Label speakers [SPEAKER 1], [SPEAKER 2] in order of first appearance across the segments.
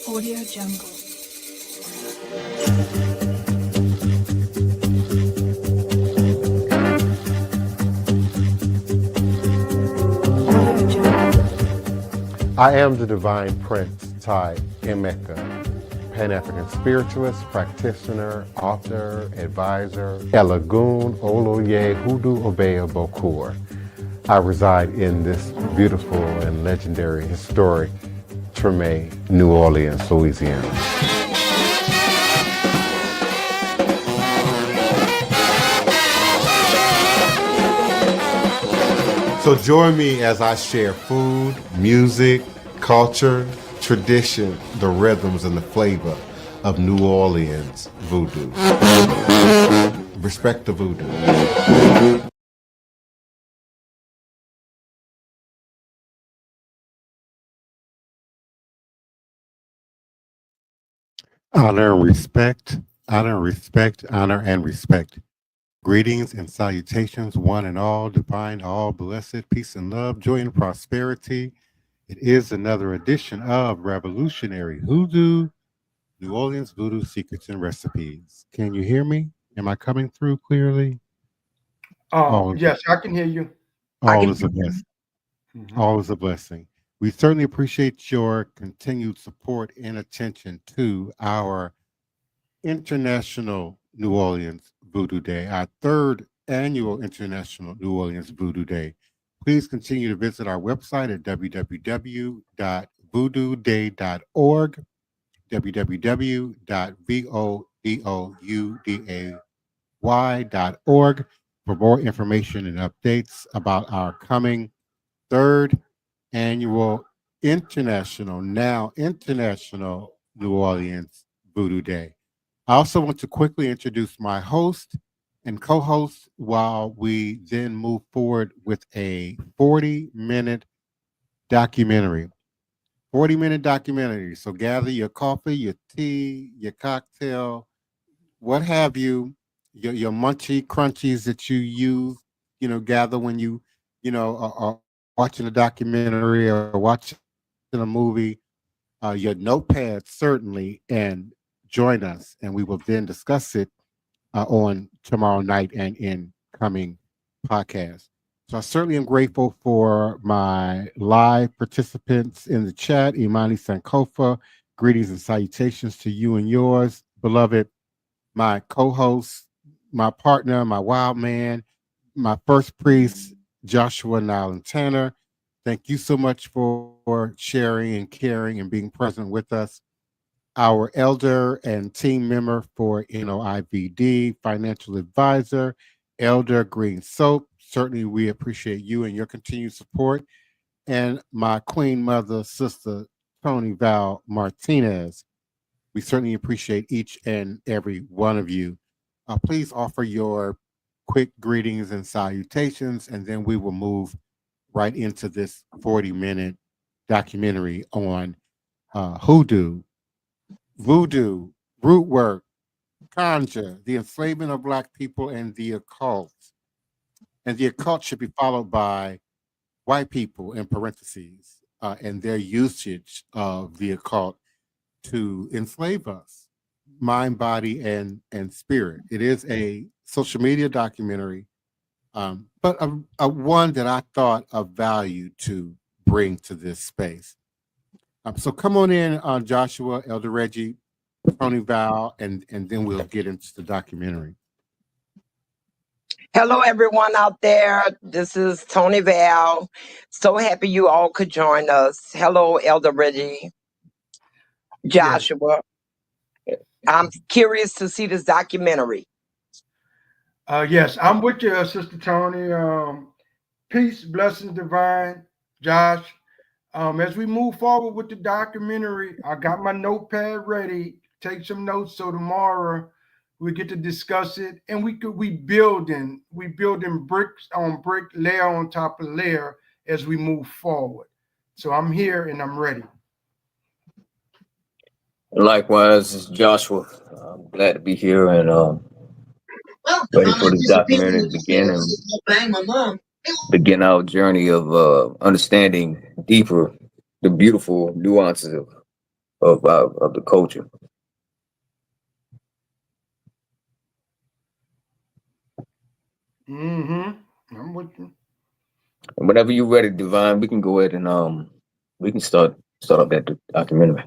[SPEAKER 1] Audio Jungle.
[SPEAKER 2] I am the Divine Prince, Ty Emmecca, Pan-African Spiritualist, Practitioner, Author, Advisor, Elagoon, Oloye, Hoodoo, Obeya, Bokur. I reside in this beautiful and legendary, historic Treme, New Orleans, Louisiana. So join me as I share food, music, culture, tradition, the rhythms, and the flavor of New Orleans voodoo. Respect the voodoo. Honor and respect, honor and respect, honor and respect. Greetings and salutations, one and all, divine, all blessed, peace and love, joy and prosperity. It is another edition of Revolutionary Hoodoo, New Orleans Voodoo Secrets and Recipes. Can you hear me? Am I coming through clearly?
[SPEAKER 3] Yes, I can hear you.
[SPEAKER 2] All is a blessing. All is a blessing. We certainly appreciate your continued support and attention to our International New Orleans Voodoo Day, our third annual International New Orleans Voodoo Day. Please continue to visit our website at www.voodooday.org, www.vodouday.org for more information and updates about our coming third annual International New Orleans Voodoo Day. I also want to quickly introduce my host and co-host while we then move forward with a 40-minute documentary. 40-minute documentary. So gather your coffee, your tea, your cocktail, what have you, your munchy crunchies that you use, gather when you, are watching a documentary or watching a movie, your notepad certainly, and join us, and we will then discuss it on tomorrow night and in coming podcasts. So I certainly am grateful for my live participants in the chat. Imani Sankofa, greetings and salutations to you and yours, beloved. My co-host, my partner, my wild man, my first priest, Joshua Nylan Tanner. Thank you so much for sharing and caring and being present with us. Our elder and team member for NOIVD, financial advisor, Elder Green Soap. Certainly we appreciate you and your continued support. And my queen mother, Sister Toni Val Martinez. We certainly appreciate each and every one of you. Please offer your quick greetings and salutations, and then we will move right into this 40-minute documentary on hoodoo, voodoo, root work, conjure, the enslavement of Black people, and the occult. And the occult should be followed by white people in parentheses and their usage of the occult to enslave us, mind, body, and spirit. It is a social media documentary, but a one that I thought of value to bring to this space. So come on in, Joshua, Elder Reggie, Toni Val, and then we'll get into the documentary.
[SPEAKER 4] Hello, everyone out there. This is Toni Val. So happy you all could join us. Hello, Elder Reggie, Joshua. Yes. I'm curious to see this documentary.
[SPEAKER 3] Yes, I'm with you, Sister Toni. Peace, blessings, divine, Josh. As we move forward with the documentary, I got my notepad ready. Take some notes so tomorrow we get to discuss it, and we building bricks on brick, layer on top of layer as we move forward. So I'm here and I'm ready.
[SPEAKER 5] Likewise, this is Joshua. I'm glad to be here and ready for the documentary to begin our journey of understanding deeper the beautiful nuances of of the culture.
[SPEAKER 3] I'm with you.
[SPEAKER 5] And whenever you're ready, Divine, we can go ahead and we can start up that documentary.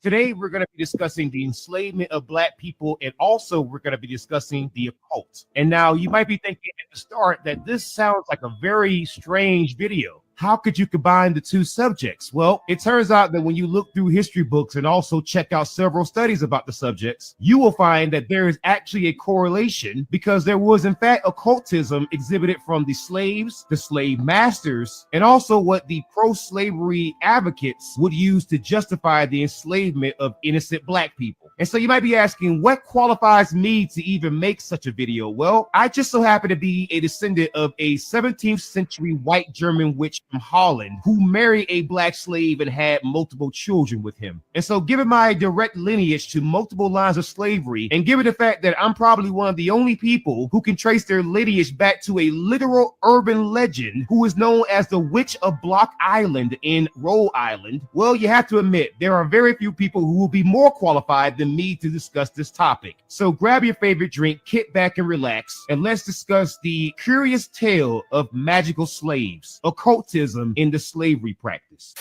[SPEAKER 1] Today, we're going to be discussing the enslavement of Black people, and also we're going to be discussing the occult. And now you might be thinking at the start that this sounds like a very strange video. How could you combine the two subjects? Well, it turns out that when you look through history books and also check out several studies about the subjects, you will find that there is actually a correlation, because there was in fact occultism exhibited from the slaves, the slave masters, and also what the pro-slavery advocates would use to justify the enslavement of innocent Black people. And so you might be asking, what qualifies me to even make such a video? Well, I just so happen to be a descendant of a 17th century white German witch from Holland who married a Black slave and had multiple children with him. And so given my direct lineage to multiple lines of slavery, and given the fact that I'm probably one of the only people who can trace their lineage back to a literal urban legend who is known as the Witch of Block Island in Rhode Island, well, you have to admit there are very few people who will be more qualified than me to discuss this topic. So grab your favorite drink, kick back and relax, and let's discuss the curious tale of magical slaves, occultism in the slavery practice.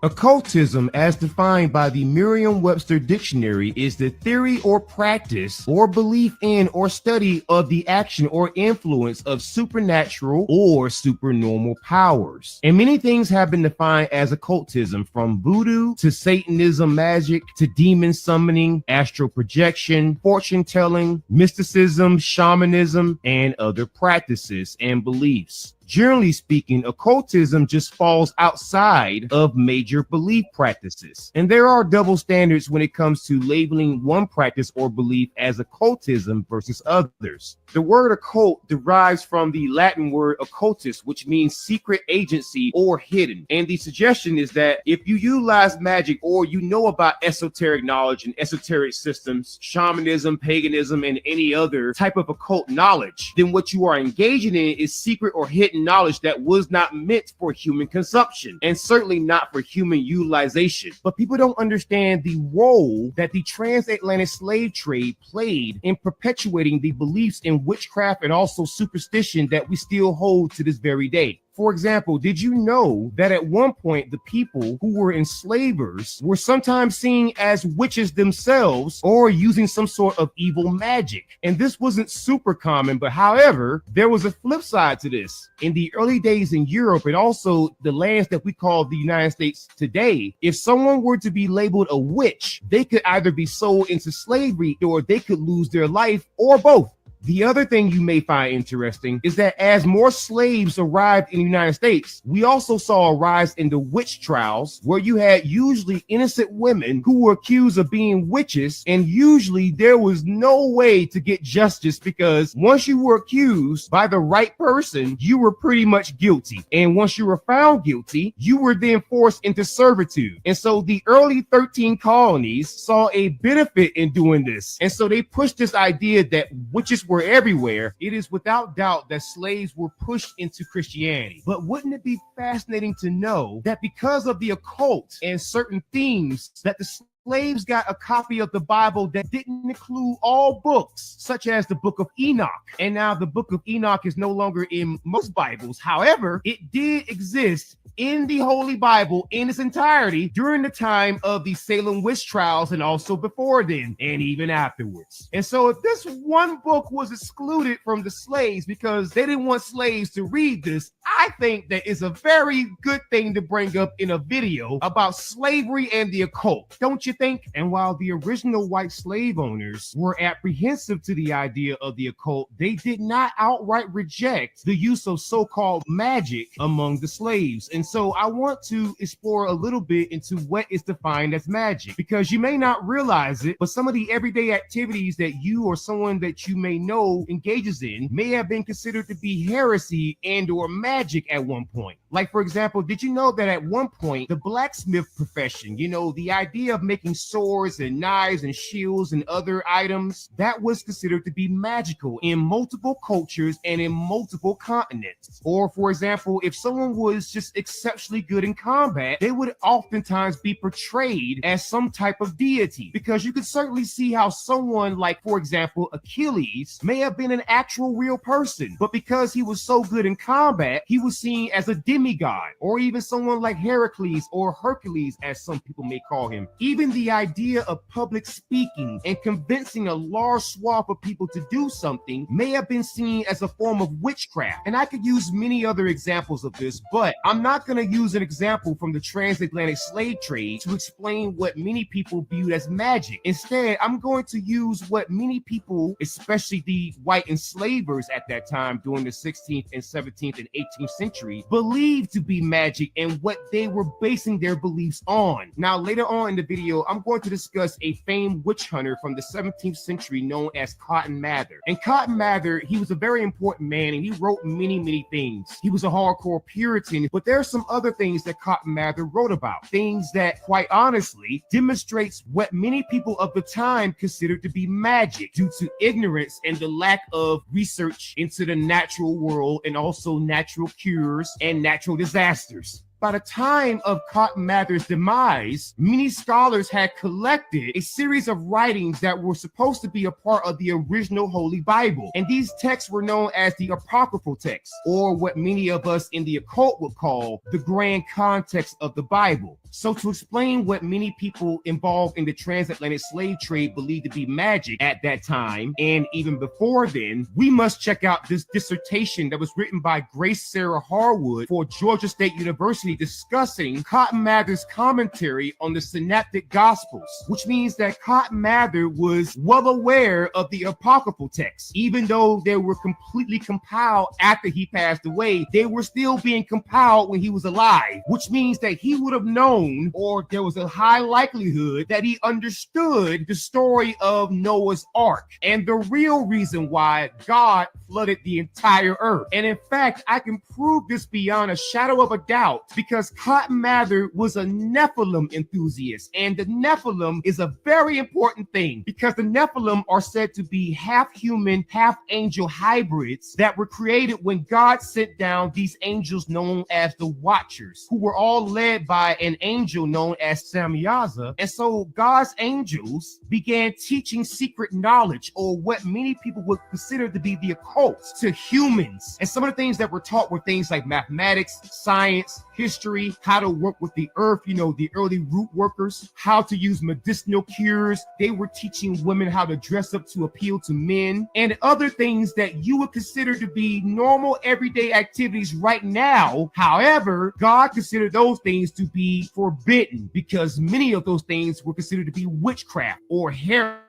[SPEAKER 1] Occultism, as defined by the Merriam-Webster Dictionary, is the theory or practice or belief in or study of the action or influence of supernatural or supernormal powers. And many things have been defined as occultism, from voodoo to Satanism, magic to demon summoning, astral projection, fortune telling, mysticism, shamanism, and other practices and beliefs. Generally speaking, occultism just falls outside of major belief practices. And there are double standards when it comes to labeling one practice or belief as occultism versus others. The word occult derives from the Latin word occultus, which means secret agency or hidden. And the suggestion is that if you utilize magic, or you know about esoteric knowledge and esoteric systems, shamanism, paganism, and any other type of occult knowledge, then what you are engaging in is secret or hidden knowledge that was not meant for human consumption, and certainly not for human utilization. But people don't understand the role that the transatlantic slave trade played in perpetuating the beliefs in witchcraft and also superstition that we still hold to this very day. For example, did you know that at one point the people who were enslavers were sometimes seen as witches themselves, or using some sort of evil magic? And this wasn't super common, but however, there was a flip side to this. In the early days in Europe, and also the lands that we call the United States today, if someone were to be labeled a witch, they could either be sold into slavery, or they could lose their life, or both. The other thing you may find interesting is that as more slaves arrived in the United States, we also saw a rise in the witch trials, where you had usually innocent women who were accused of being witches, and usually there was no way to get justice, because once you were accused by the right person, you were pretty much guilty. And once you were found guilty, you were then forced into servitude. And so the early 13 colonies saw a benefit in doing this. And so they pushed this idea that witches were everywhere. It is without doubt that slaves were pushed into Christianity. But wouldn't it be fascinating to know that because of the occult and certain themes, that the slaves got a copy of the Bible that didn't include all books, such as the Book of Enoch. And now the Book of Enoch is no longer in most Bibles. However, it did exist in the Holy Bible in its entirety during the time of the Salem witch trials, and also before then, and even afterwards. And so if this one book was excluded from the slaves because they didn't want slaves to read this, I think that is a very good thing to bring up in a video about slavery and the occult, don't you think? And while the original white slave owners were apprehensive to the idea of the occult, they did not outright reject the use of so-called magic among the slaves. And so I want to explore a little bit into what is defined as magic, because you may not realize it, but some of the everyday activities that you or someone that you may know engages in may have been considered to be heresy and or magic at one point. Like, for example, did you know that at one point, the blacksmith profession, you know, the idea of making swords and knives and shields and other items, that was considered to be magical in multiple cultures and in multiple continents. Or, for example, if someone was just exceptionally good in combat, they would oftentimes be portrayed as some type of deity, because you could certainly see how someone like, for example, Achilles may have been an actual real person, but because he was so good in combat, he was seen as a demigod, or even someone like Heracles or Hercules, as some people may call him. Even the idea of public speaking and convincing a large swath of people to do something may have been seen as a form of witchcraft. And I could use many other examples of this, but I'm not going to use an example from the transatlantic slave trade to explain what many people viewed as magic. Instead, I'm going to use what many people, especially the white enslavers at that time during the 16th and 17th and 18th century, believed to be magic and what they were basing their beliefs on. Now, later on in the video, I'm going to discuss a famed witch hunter from the 17th century known as Cotton Mather. And Cotton Mather, he was a very important man, and he wrote many things. He was a hardcore Puritan, but there are some other things that Cotton Mather wrote about, things that quite honestly demonstrates what many people of the time considered to be magic due to ignorance and the lack of research into the natural world and also natural cures and natural disasters. By the time of Cotton Mather's demise, many scholars had collected a series of writings that were supposed to be a part of the original Holy Bible. And these texts were known as the apocryphal texts, or what many of us in the occult would call the grand context of the Bible. So to explain what many people involved in the transatlantic slave trade believed to be magic at that time, and even before then, we must check out this dissertation that was written by Grace Sarah Harwood for Georgia State University, discussing Cotton Mather's commentary on the Synoptic Gospels, which means that Cotton Mather was well aware of the apocryphal texts. Even though they were completely compiled after he passed away, they were still being compiled when he was alive, which means that he would have known, or there was a high likelihood that he understood the story of Noah's Ark and the real reason why God flooded the entire earth. And in fact, I can prove this beyond a shadow of a doubt, because Cotton Mather was a Nephilim enthusiast, and the Nephilim is a very important thing, because the Nephilim are said to be half human, half angel hybrids that were created when God sent down these angels known as the Watchers, who were all led by an angel known as Samyaza. And so God's angels began teaching secret knowledge, or what many people would consider to be the occult, to humans. And some of the things that were taught were things like mathematics, science, history, how to work with the earth, you know, the early root workers, how to use medicinal cures. They were teaching women how to dress up to appeal to men, and other things that you would consider to be normal everyday activities right now. However, God considered those things to be forbidden, because many of those things were considered to be witchcraft or heresy.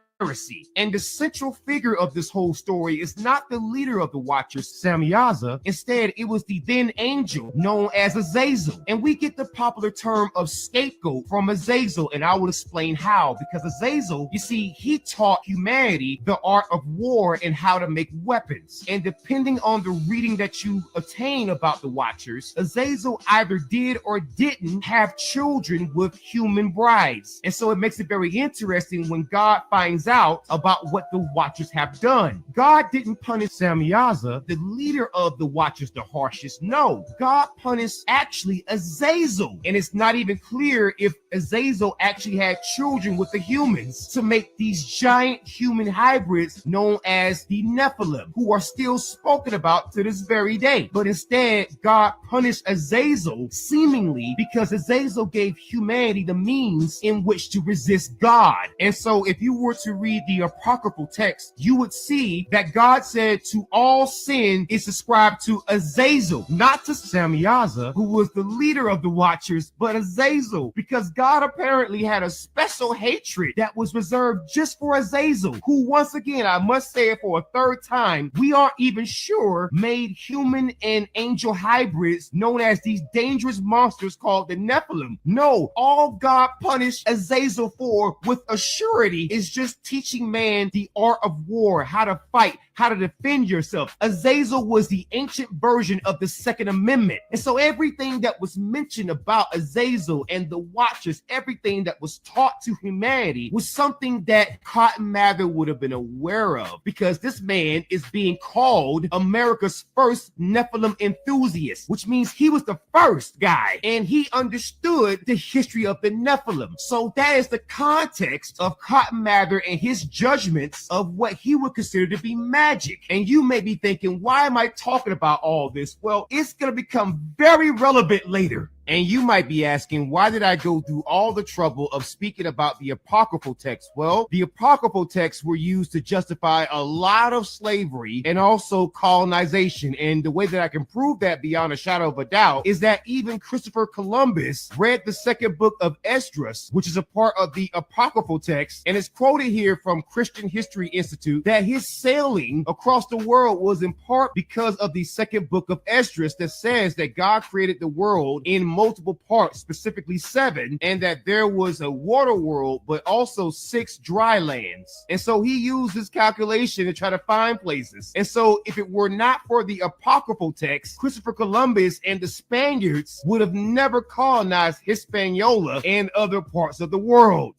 [SPEAKER 1] And the central figure of this whole story is not the leader of the Watchers, Samyaza. Instead, it was the then angel known as Azazel. And we get the popular term of scapegoat from Azazel, and I will explain how. Because Azazel, you see, he taught humanity the art of war and how to make weapons. And depending on the reading that you attain about the Watchers, Azazel either did or didn't have children with human brides. And so it makes it very interesting when God finds out about what the Watchers have done. God didn't punish Samyaza, the leader of the Watchers, the harshest. No, God punished actually Azazel. And it's not even clear if Azazel actually had children with the humans to make these giant human hybrids known as the Nephilim, who are still spoken about to this very day. But instead, God punished Azazel seemingly because Azazel gave humanity the means in which to resist God. And so if you were to read the apocryphal text, you would see that God said to all sin is ascribed to Azazel, not to Samyaza, who was the leader of the Watchers, but Azazel, because God apparently had a special hatred that was reserved just for Azazel, who, once again, I must say it for a third time, we aren't even sure made human and angel hybrids known as these dangerous monsters called the Nephilim. No, all God punished Azazel for with a surety is just teaching man the art of war, how to fight, how to defend yourself. Azazel was the ancient version of the Second Amendment. And so everything that was mentioned about Azazel and the Watchers, everything that was taught to humanity was something that Cotton Mather would have been aware of, because this man is being called America's first Nephilim enthusiast, which means he was the first guy and he understood the history of the Nephilim. So that is the context of Cotton Mather and his judgments of what he would consider to be magic. And you may be thinking, why am I talking about all this? Well, it's going to become very relevant later. And you might be asking, why did I go through all the trouble of speaking about the apocryphal texts? Well, the apocryphal texts were used to justify a lot of slavery and also colonization. And the way that I can prove that beyond a shadow of a doubt is that even Christopher Columbus read the second book of Esdras, which is a part of the apocryphal text. And it's quoted here from Christian History Institute that his sailing across the world was in part because of the second book of Esdras that says that God created the world in multiple parts, specifically 7, and that there was a water world, but also 6 dry lands. And so he used this calculation to try to find places. And so if it were not for the apocryphal text, Christopher Columbus and the Spaniards would have never colonized Hispaniola and other parts of the world.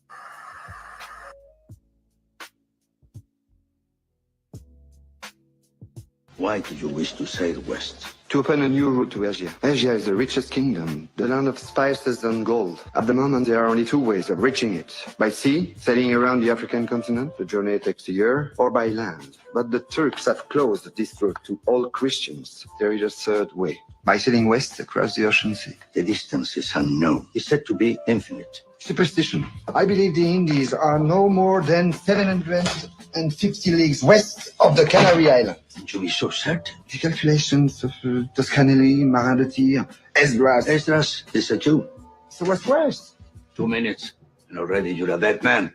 [SPEAKER 6] Why did you wish to sail west?
[SPEAKER 7] To open a new route to Asia. Asia is the richest kingdom, the land of spices and gold. At the moment, there are only 2 ways of reaching it. By sea, sailing around the African continent, the journey takes a year, or by land. But the Turks have closed this route to all Christians. There is a third way. By sailing west across the ocean sea.
[SPEAKER 6] The distance is unknown. It's said to be infinite.
[SPEAKER 7] Superstition. I believe the Indies are no more than 750 leagues west of the Canary Islands.
[SPEAKER 6] Did you be so certain?
[SPEAKER 7] The calculations of Toscanelli, Marin de Tir, Esdras.
[SPEAKER 6] Esdras is a Jew.
[SPEAKER 7] So what's worse?
[SPEAKER 6] 2 minutes, and already you're a dead man.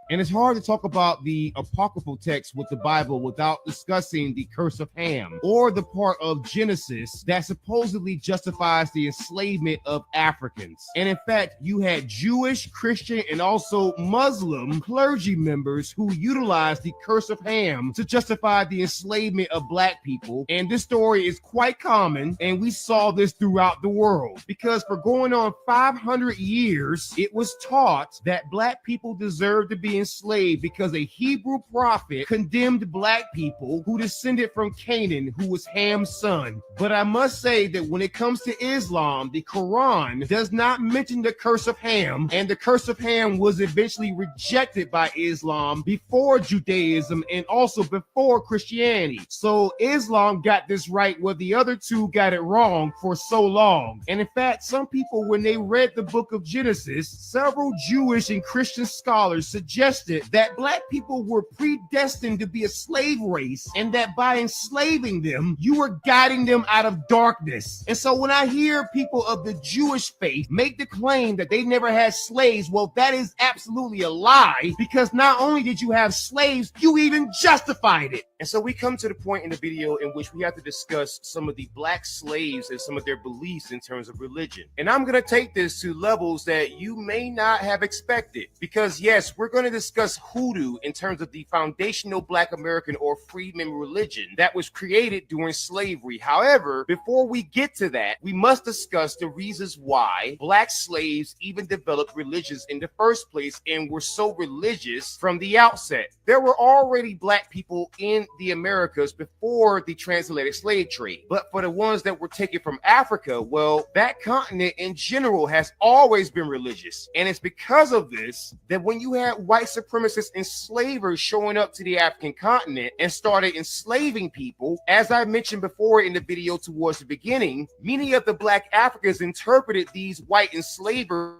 [SPEAKER 1] And it's hard to talk about the apocryphal text with the Bible without discussing the curse of Ham, or the part of Genesis that supposedly justifies the enslavement of Africans. And in fact, you had Jewish, Christian, and also Muslim clergy members who utilized the curse of Ham to justify the enslavement of Black people. And this story is quite common, and we saw this throughout the world, because for going on 500 years, it was taught that Black people deserved to be enslaved because a Hebrew prophet condemned Black people who descended from Canaan, who was Ham's son. But I must say that when it comes to Islam, the Quran does not mention the curse of Ham, and the curse of Ham was eventually rejected by Islam before Judaism and also before Christianity. So Islam got this right where the other two got it wrong for so long. And in fact, some people, when they read the book of Genesis, several Jewish and Christian scholars suggested that Black people were predestined to be a slave race, and that by enslaving them, you were guiding them out of darkness. And so when I hear people of the Jewish faith make the claim that they never had slaves, well, that is absolutely a lie, because not only did you have slaves, you even justified it. And so we come to the point in the video in which we have to discuss some of the Black slaves and some of their beliefs in terms of religion. And I'm going to take this to levels that you may not have expected, because yes, we're going to discuss hoodoo in terms of the foundational Black American or freedmen religion that was created during slavery. However, before we get to that, we must discuss the reasons why Black slaves even developed religions in the first place and were so religious from the outset. There were already Black people in the Americas before the transatlantic slave trade, but for the ones that were taken from Africa, well, that continent in general has always been religious. And it's because of this that when you had white supremacist enslavers showing up to the African continent and started enslaving people, as I mentioned before in the video towards the beginning, many of the Black Africans interpreted these white enslavers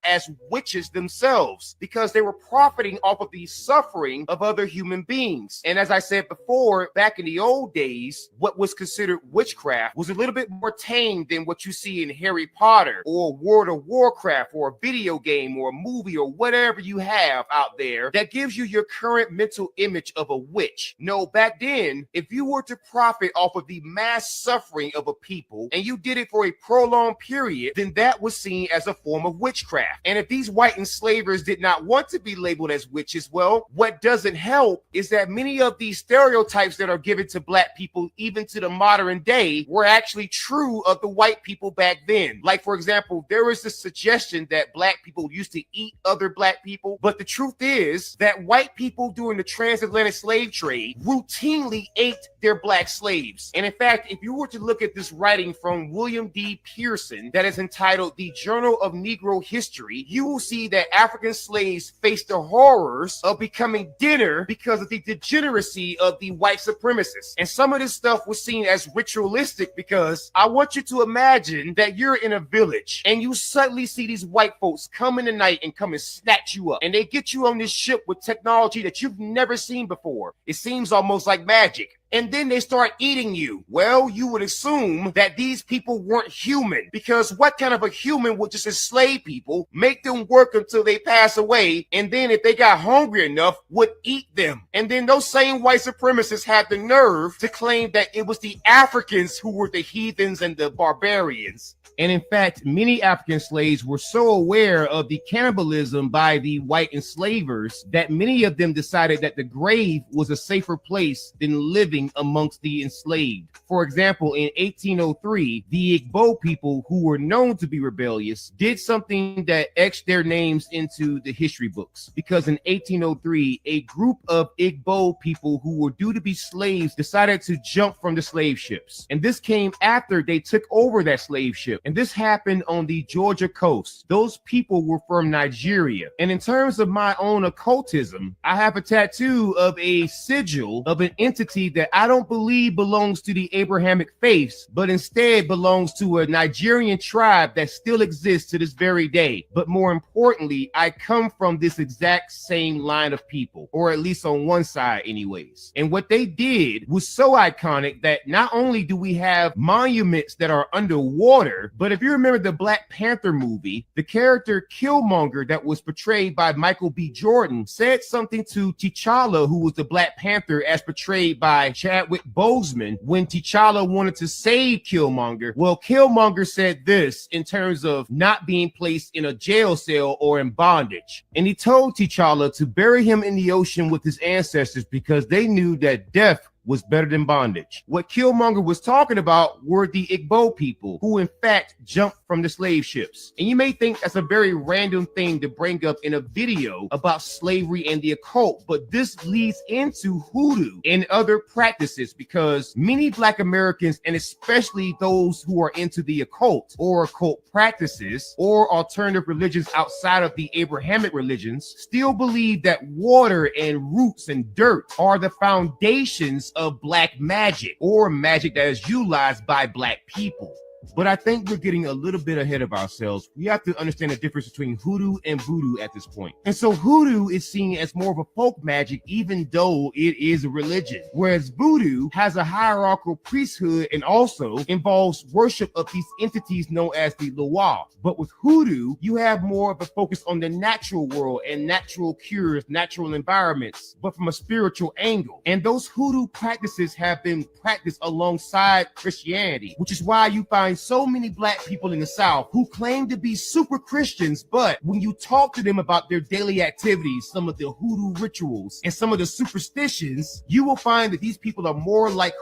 [SPEAKER 1] as witches themselves because they were profiting off of the suffering of other human beings. And as I said before, back in the old days, what was considered witchcraft was a little bit more tame than what you see in Harry Potter or World of Warcraft or a video game or a movie or whatever you have out there that gives you your current mental image of a witch. No, back then, if you were to profit off of the mass suffering of a people and you did it for a prolonged period, then that was seen as a form of witchcraft. And if these white enslavers did not want to be labeled as witches, well, what doesn't help is that many of these stereotypes that are given to black people, even to the modern day, were actually true of the white people back then. Like, for example, there was this suggestion that black people used to eat other black people, but the truth is that white people during the transatlantic slave trade routinely ate their black slaves. And in fact, if you were to look at this writing from William D. Pearson that is entitled The Journal of Negro History, you will see that African slaves faced the horrors of becoming dinner because of the degeneracy of the white supremacists. And some of this stuff was seen as ritualistic because I want you to imagine that you're in a village and you suddenly see these white folks come in the night and come and snatch you up. And they get you on this ship with technology that you've never seen before. It seems almost like magic. And then they start eating you. Well, you would assume that these people weren't human, because what kind of a human would just enslave people, make them work until they pass away, and then if they got hungry enough, would eat them? And then those same white supremacists had the nerve to claim that it was the Africans who were the heathens and the barbarians. And in fact, many African slaves were so aware of the cannibalism by the white enslavers that many of them decided that the grave was a safer place than living amongst the enslaved. For example, in 1803, the Igbo people, who were known to be rebellious, did something that etched their names into the history books. Because in 1803, a group of Igbo people who were due to be slaves decided to jump from the slave ships. And this came after they took over that slave ship. And this happened on the Georgia coast. Those people were from Nigeria. And in terms of my own occultism, I have a tattoo of a sigil of an entity that I don't believe belongs to the Abrahamic faiths, but instead belongs to a Nigerian tribe that still exists to this very day. But more importantly, I come from this exact same line of people, or at least on one side anyways. And what they did was so iconic that not only do we have monuments that are underwater, but if you remember the Black Panther movie, the character Killmonger that was portrayed by Michael B. Jordan said something to T'Challa, who was the Black Panther as portrayed by Chadwick Boseman, when T'Challa wanted to save Killmonger. Well, Killmonger said this in terms of not being placed in a jail cell or in bondage. And he told T'Challa to bury him in the ocean with his ancestors because they knew that death was better than bondage. What Killmonger was talking about were the Igbo people who in fact jumped from the slave ships. And you may think that's a very random thing to bring up in a video about slavery and the occult, but this leads into hoodoo and other practices because many Black Americans, and especially those who are into the occult or occult practices or alternative religions outside of the Abrahamic religions, still believe that water and roots and dirt are the foundations of Black magic, or magic that is utilized by Black people. But I think we're getting a little bit ahead of ourselves. We have to understand the difference between hoodoo and voodoo at this point. And so hoodoo is seen as more of a folk magic, even though it is a religion. Whereas voodoo has a hierarchical priesthood and also involves worship of these entities known as the Loa. But with hoodoo, you have more of a focus on the natural world and natural cures, natural environments, but from a spiritual angle. And those hoodoo practices have been practiced alongside Christianity, which is why you find so many Black people in the South who claim to be super Christians, but when you talk to them about their daily activities, some of the hoodoo rituals, and some of the superstitions, you will find that these people are more like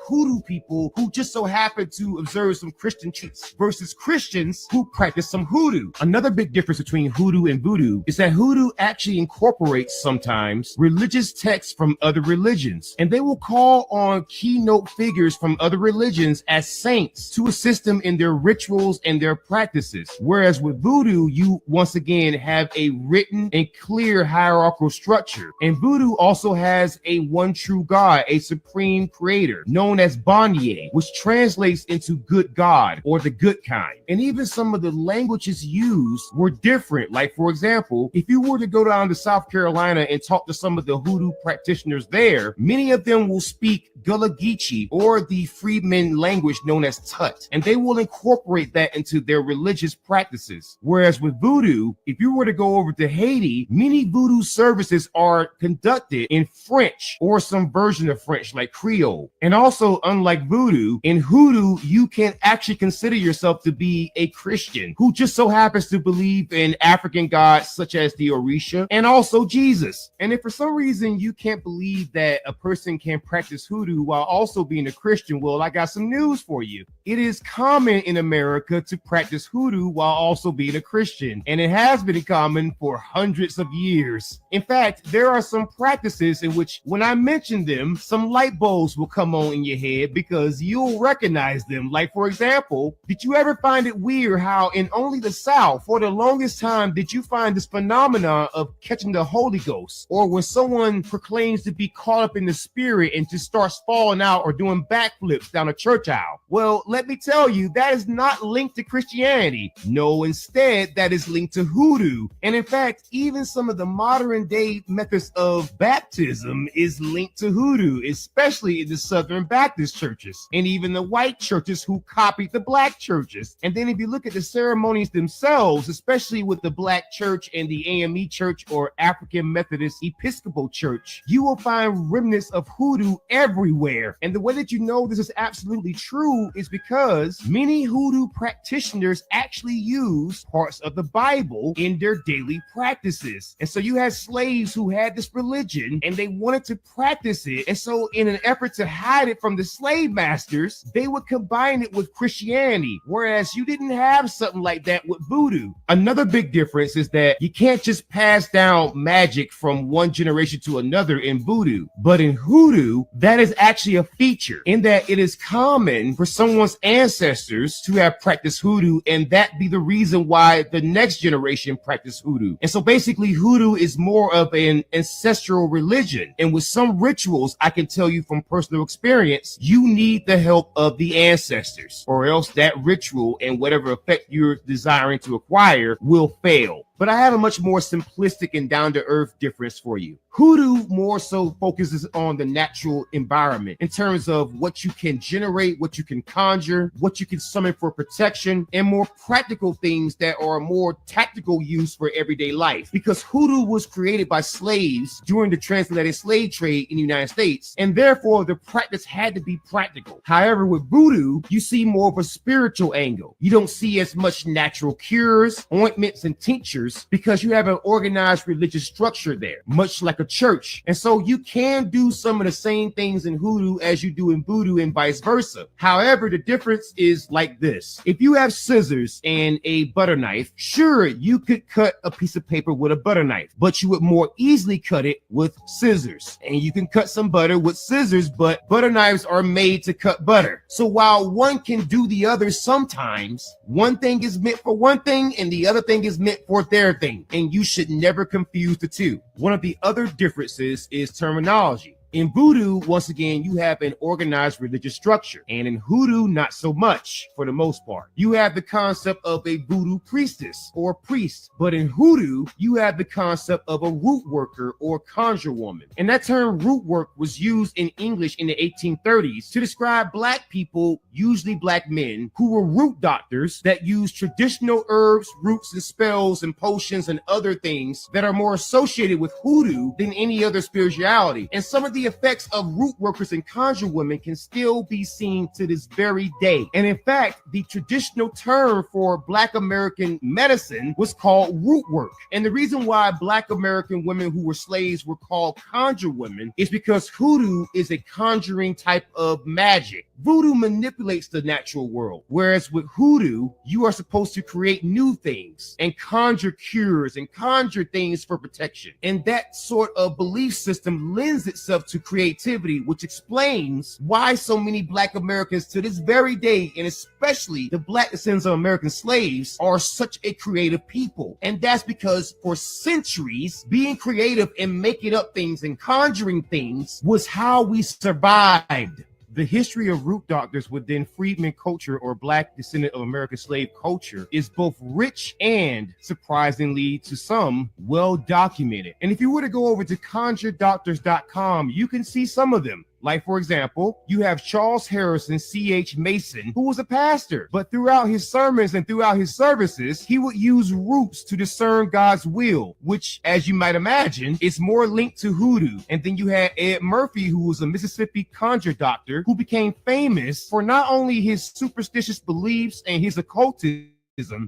[SPEAKER 1] hoodoo people who just so happen to observe some Christian treats versus Christians who practice some hoodoo. Another big difference between hoodoo and voodoo is that hoodoo actually incorporates sometimes religious texts from other religions, and they will call on keynote figures from other religions as saints to assist them in their rituals and their practices. Whereas with voodoo, you once again have a written and clear hierarchical structure. And voodoo also has a one true God, a supreme creator, known known as Bonnier, which translates into good God or the good kind. And even some of the languages used were different. Like, for example, if you were to go down to South Carolina and talk to some of the hoodoo practitioners there, many of them will speak Gullah Geechee or the freedmen language known as Tut, and they will incorporate that into their religious practices. Whereas with voodoo, if you were to go over to Haiti, many voodoo services are conducted in French or some version of French like Creole. And also, unlike voodoo, in hoodoo, you can actually consider yourself to be a Christian who just so happens to believe in African gods such as the Orisha and also Jesus. And if for some reason you can't believe that a person can practice hoodoo while also being a Christian, well, I got some news for you. It is common in America to practice hoodoo while also being a Christian, and it has been common for hundreds of years. In fact, there are some practices in which when I mention them, some light bulbs will come on in your head because you'll recognize them. Like, for example, did you ever find it weird how in only the South, for the longest time, did you find this phenomenon of catching the Holy Ghost, or when someone proclaims to be caught up in the spirit and just starts falling out or doing backflips down a church aisle? Well, let me tell you, that is not linked to Christianity. No, instead, that is linked to hoodoo. And in fact, even some of the modern day methods of baptism is linked to hoodoo, especially in the Southern Baptist churches and even the white churches who copied the black churches. And then if you look at the ceremonies themselves, especially with the black church and the AME church or African Methodist Episcopal Church, you will find remnants of hoodoo everywhere. And the way that you know this is absolutely true is because many hoodoo practitioners actually use parts of the Bible in their daily practices. And so you had slaves who had this religion and they wanted to practice it. And so in an effort to hide it from the slave masters, they would combine it with Christianity, whereas you didn't have something like that with voodoo. Another big difference is that you can't just pass down magic from one generation to another in voodoo, but in hoodoo, that is actually a feature in that it is common for someone's ancestors to have practiced hoodoo, and that be the reason why the next generation practiced hoodoo. And so basically hoodoo is more of an ancestral religion, and with some rituals, I can tell you from personal experience, you need the help of the ancestors, or else that ritual and whatever effect you're desiring to acquire will fail. But I have a much more simplistic and down-to-earth difference for you. Hoodoo more so focuses on the natural environment in terms of what you can generate, what you can conjure, what you can summon for protection, and more practical things that are more tactical use for everyday life. Because hoodoo was created by slaves during the transatlantic slave trade in the United States, and therefore the practice had to be practical. However, with voodoo, you see more of a spiritual angle. You don't see as much natural cures, ointments, and tinctures because you have an organized religious structure there, much like a church. And so you can do some of the same things in hoodoo as you do in voodoo and vice versa. However, the difference is like this. If you have scissors and a butter knife, sure, you could cut a piece of paper with a butter knife, but you would more easily cut it with scissors. And you can cut some butter with scissors, but butter knives are made to cut butter. So while one can do the other sometimes, one thing is meant for one thing and the other thing is meant for their thing. And you should never confuse the two. One of the other differences is terminology. In voodoo, once again, you have an organized religious structure, and in hoodoo, not so much for the most part. You have the concept of a voodoo priestess or priest, but in hoodoo, you have the concept of a root worker or conjure woman. And that term root work was used in English in the 1830s to describe black people, usually black men, who were root doctors that used traditional herbs, roots, and spells and potions and other things that are more associated with hoodoo than any other spirituality. And some of the effects of root workers and conjure women can still be seen to this very day. And in fact, the traditional term for Black American medicine was called root work. And the reason why Black American women who were slaves were called conjure women is because hoodoo is a conjuring type of magic. Voodoo manipulates the natural world, whereas with hoodoo, you are supposed to create new things and conjure cures and conjure things for protection. And that sort of belief system lends itself to creativity, which explains why so many Black Americans to this very day, and especially the Black descendants of American slaves, are such a creative people. And that's because for centuries, being creative and making up things and conjuring things was how we survived. The history of root doctors within freedmen culture or black descendant of American slave culture is both rich and, surprisingly to some, well documented. And if you were to go over to conjuredoctors.com, you can see some of them. Like, for example, you have Charles Harrison C.H. Mason, who was a pastor, but throughout his sermons and throughout his services, he would use roots to discern God's will, which, as you might imagine, is more linked to hoodoo. And then you had Ed Murphy, who was a Mississippi conjure doctor, who became famous for not only his superstitious beliefs and his occultism,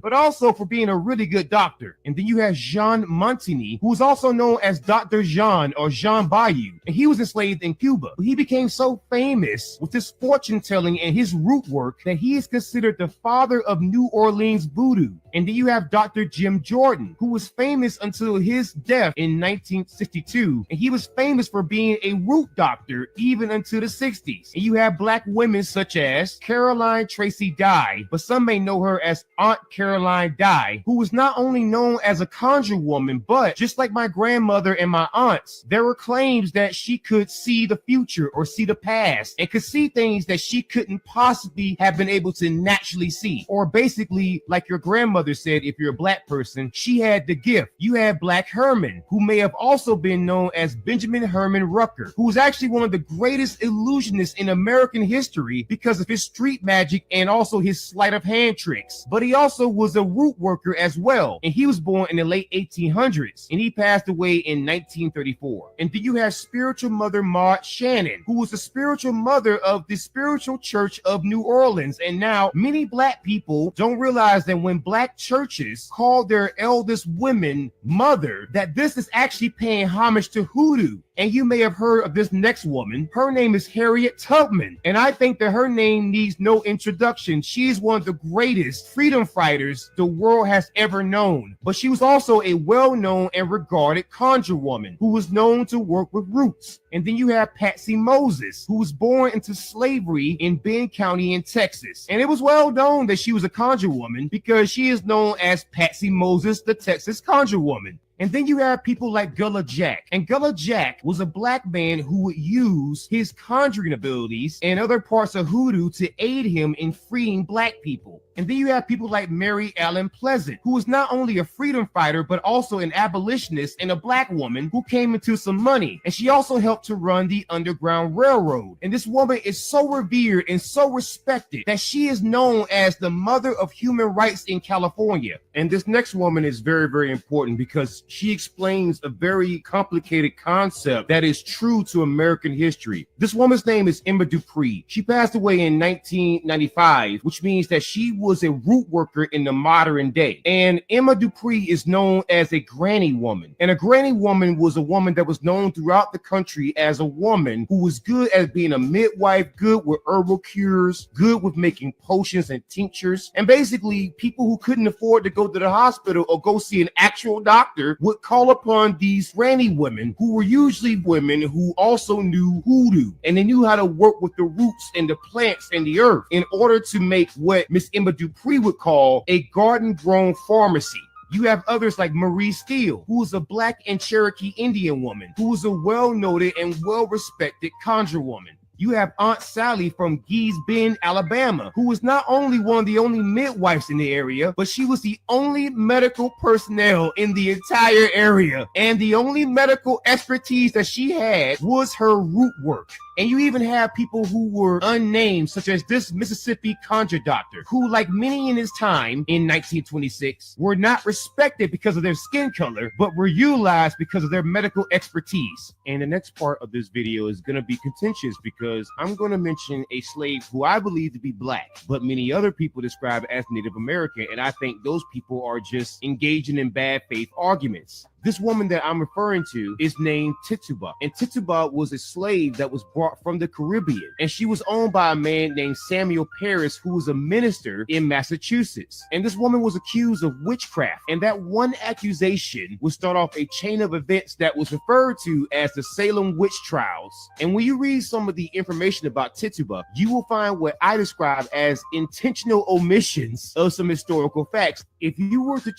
[SPEAKER 1] but also for being a really good doctor. And then you have Jean Montini, who is also known as Dr. Jean or Jean Bayou, and he was enslaved in Cuba. He became so famous with his fortune telling and his root work that he is considered the father of New Orleans voodoo. And then you have Dr. Jim Jordan, who was famous until his death in 1962, and he was famous for being a root doctor even until the 60s. And you have black women such as Caroline Tracy Dye, but some may know her as Aunt Caroline Dye, who was not only known as a conjure woman, but just like my grandmother and my aunts, there were claims that she could see the future or see the past and could see things that she couldn't possibly have been able to naturally see. Or basically, like your grandmother said, if you're a black person, she had the gift. You had Black Herman, who may have also been known as Benjamin Herman Rucker, who was actually one of the greatest illusionists in American history because of his street magic and also his sleight of hand tricks. But he also was a root worker as well, and he was born in the late 1800s, and he passed away in 1934. And then you have spiritual mother Maud Shannon, who was the spiritual mother of the Spiritual Church of New Orleans. And now many black people don't realize that when black churches call their eldest women mother, that this is actually paying homage to hoodoo. And you may have heard of this next woman. Her name is Harriet Tubman, and I think that her name needs no introduction. She is one of the greatest freedom fighters the world has ever known. But she was also a well-known and regarded conjure woman who was known to work with roots. And then you have Patsy Moses, who was born into slavery in Bend County in Texas. And it was well known that she was a conjure woman because she is known as Patsy Moses, the Texas conjure woman. And then you have people like Gullah Jack. And Gullah Jack was a black man who would use his conjuring abilities and other parts of hoodoo to aid him in freeing black people. And then you have people like Mary Ellen Pleasant, who was not only a freedom fighter, but also an abolitionist and a black woman who came into some money. And she also helped to run the Underground Railroad. And this woman is so revered and so respected that she is known as the mother of human rights in California. And this next woman is very, very important because she explains a very complicated concept that is true to American history. This woman's name is Emma Dupree. She passed away in 1995, which means that she was a root worker in the modern day. And Emma Dupree is known as a granny woman. And a granny woman was a woman that was known throughout the country as a woman who was good at being a midwife, good with herbal cures, good with making potions and tinctures. And basically, people who couldn't afford to go to the hospital or go see an actual doctor would call upon these granny women, who were usually women who also knew hoodoo, and they knew how to work with the roots and the plants and the earth in order to make what Miss Emma Dupree would call a garden-grown pharmacy. You have others like Marie Steele, who is a Black and Cherokee Indian woman, who is a well-noted and well-respected conjure woman. You have Aunt Sally from Gee's Bend, Alabama, who was not only one of the only midwives in the area, but she was the only medical personnel in the entire area. And the only medical expertise that she had was her root work. And you even have people who were unnamed, such as this Mississippi conjure doctor, who, like many in his time in 1926, were not respected because of their skin color, but were utilized because of their medical expertise. And the next part of this video is going to be contentious because I'm going to mention a slave who I believe to be black, but many other people describe as Native American, and I think those people are just engaging in bad faith arguments. This woman that I'm referring to is named Tituba, and Tituba was a slave that was brought from the Caribbean, and she was owned by a man named Samuel Parris, who was a minister in Massachusetts. And this woman was accused of witchcraft, and that one accusation would start off a chain of events that was referred to as the Salem witch trials. And when you read some of the information about Tituba, you will find what I describe as intentional omissions of some historical facts. If you were to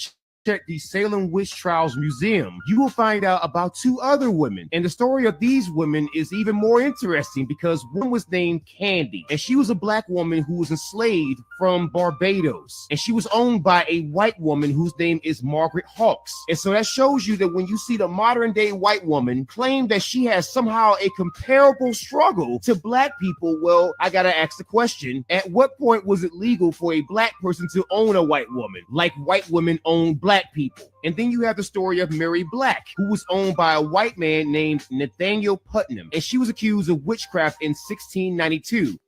[SPEAKER 1] at the Salem Witch Trials Museum, you will find out about 2 other women. And the story of these women is even more interesting because one was named Candy, and she was a black woman who was enslaved from Barbados. And she was owned by a white woman whose name is Margaret Hawks. And so that shows you that when you see the modern day white woman claim that she has somehow a comparable struggle to black people, well, I gotta ask the question, at what point was it legal for a black person to own a white woman, like white women own black people? And then you have the story of Mary Black, who was owned by a white man named Nathaniel Putnam, and she was accused of witchcraft in 1692.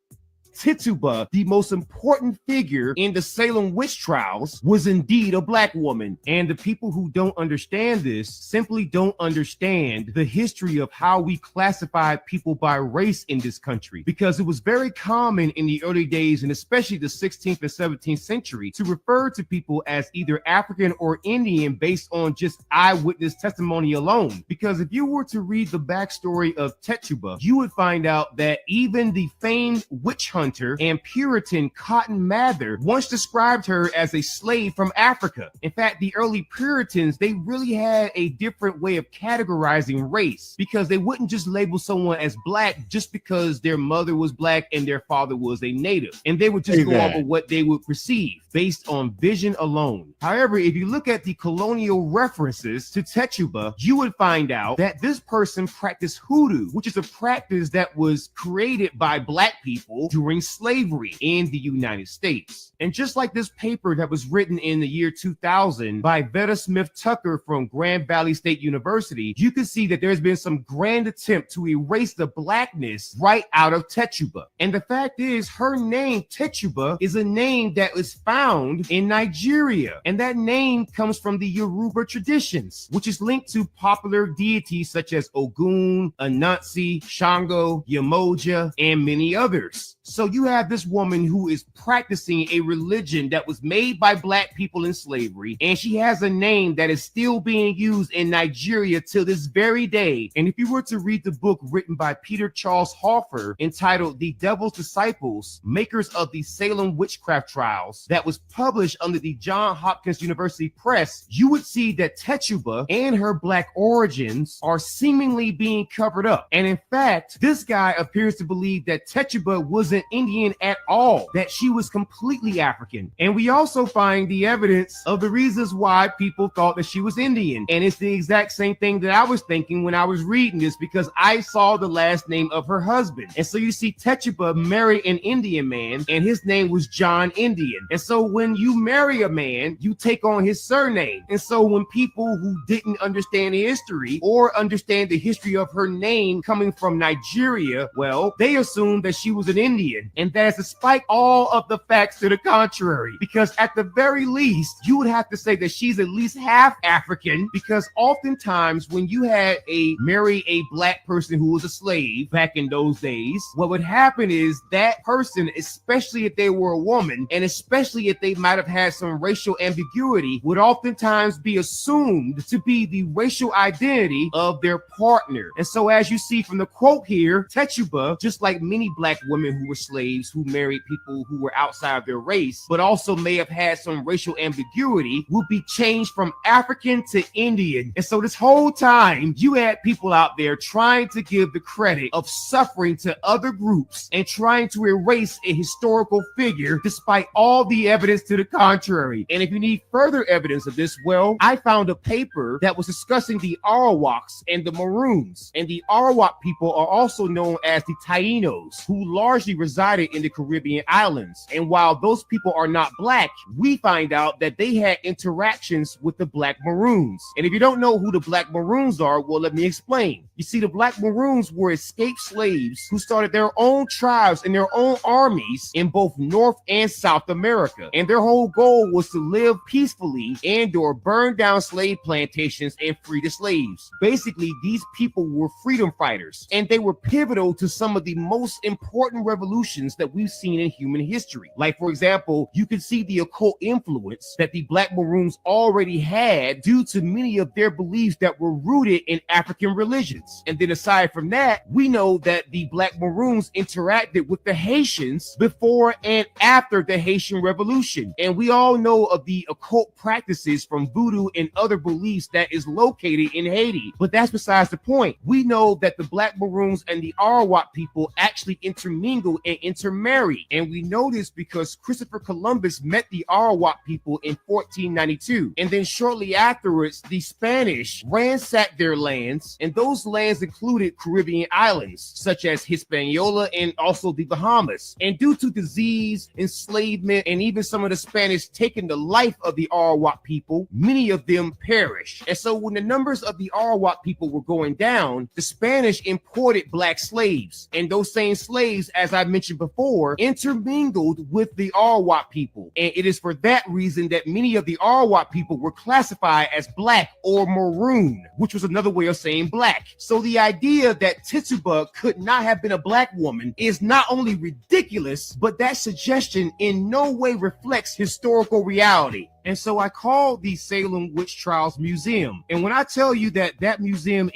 [SPEAKER 1] Tituba, the most important figure in the Salem witch trials, was indeed a black woman. And the people who don't understand this simply don't understand the history of how we classify people by race in this country, because it was very common in the early days, and especially the 16th and 17th century, to refer to people as either African or Indian based on just eyewitness testimony alone. Because if you were to read the backstory of Tituba, you would find out that even the famed witch hunter and Puritan Cotton Mather once described her as a slave from Africa. In fact, the early Puritans, they really had a different way of categorizing race, because they wouldn't just label someone as black just because their mother was black and their father was a native. And they would just go off of what they would perceive based on vision alone. However, if you look at the colonial references to Tituba, you would find out that this person practiced hoodoo, which is a practice that was created by black people during slavery in the United States. And just like this paper that was written in the year 2000 by Veda Smith Tucker from Grand Valley State University, you can see that there's been some grand attempt to erase the blackness right out of Tituba. And the fact is, her name, Tituba, is a name that is found in Nigeria. And that name comes from the Yoruba traditions, which is linked to popular deities such as Ogun, Anansi, Shango, Yemoja, and many others. So you have this woman who is practicing a religion that was made by black people in slavery, and she has a name that is still being used in Nigeria till this very day. And if you were to read the book written by Peter Charles Hoffer entitled The Devil's Disciples, Makers of the Salem Witchcraft Trials, that was published under the Johns Hopkins University Press, you would see that Tituba and her black origins are seemingly being covered up. And in fact, this guy appears to believe that Tituba wasn't Indian at all, that she was completely African. And we also find the evidence of the reasons why people thought that she was Indian. And it's the exact same thing that I was thinking when I was reading this, because I saw the last name of her husband. And so you see Tituba marry an Indian man, and his name was John Indian. And so when you marry a man, you take on his surname. And so when people who didn't understand the history or understand the history of her name coming from Nigeria, well, they assumed that she was an Indian. And that is despite all of the facts to the contrary, because at the very least, you would have to say that she's at least half African, because oftentimes when you had marry a black person who was a slave back in those days, what would happen is that person, especially if they were a woman, and especially if they might have had some racial ambiguity, would oftentimes be assumed to be the racial identity of their partner. And so as you see from the quote here, Tituba, just like many black women who were slaves who married people who were outside of their race, but also may have had some racial ambiguity, would be changed from African to Indian. And so this whole time, you had people out there trying to give the credit of suffering to other groups and trying to erase a historical figure despite all the evidence to the contrary. And if you need further evidence of this, well, I found a paper that was discussing the Arawaks and the Maroons. And the Arawak people are also known as the Tainos, who largely resided in the Caribbean islands. And while those people are not black, we find out that they had interactions with the Black Maroons. And if you don't know who the Black Maroons are, well, let me explain. You see, the Black Maroons were escaped slaves who started their own tribes and their own armies in both North and South America. And their whole goal was to live peacefully and or burn down slave plantations and free the slaves. Basically, these people were freedom fighters, and they were pivotal to some of the most important revolutions revolutions that we've seen in human history. Like, for example, you can see the occult influence that the Black Maroons already had due to many of their beliefs that were rooted in African religions. And then aside from that, we know that the Black Maroons interacted with the Haitians before and after the Haitian Revolution. And we all know of the occult practices from Voodoo and other beliefs that is located in Haiti. But that's besides the point. We know that the Black Maroons and the Arawak people actually intermingled and intermarried. And we know this because Christopher Columbus met the Arawak people in 1492. And then shortly afterwards, the Spanish ransacked their lands, and those lands included Caribbean islands, such as Hispaniola and also the Bahamas. And due to disease, enslavement, and even some of the Spanish taking the life of the Arawak people, many of them perished. And so when the numbers of the Arawak people were going down, the Spanish imported Black slaves. And those same slaves, as I mentioned before, intermingled with the Arawak people. And it is for that reason that many of the Arawak people were classified as Black or Maroon, which was another way of saying Black. So the idea that Tituba could not have been a Black woman is not only ridiculous, but that suggestion in no way reflects historical reality. And so I called the Salem Witch Trials Museum. And when I tell you that that museum